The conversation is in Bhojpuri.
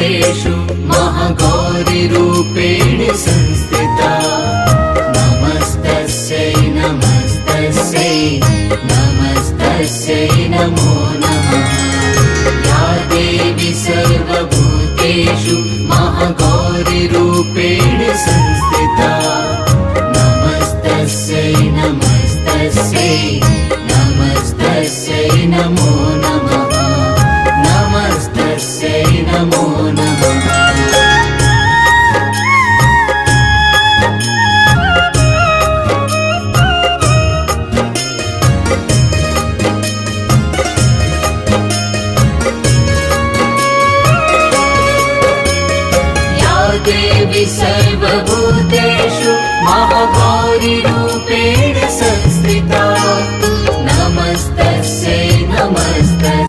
सर्वभूतेषु महागौरीरूपेण संस्थिता नमस्तस्यै नमस्तस्यै नमस्तस्यै नमो नमः या देवी सर्वभूतेषु महागौरीरूपेण संस्थिता नमस्तस्यै नमस्तस्यै नमस्तस्यै नमो नमः नमस्तस्यै नमो नमः देवी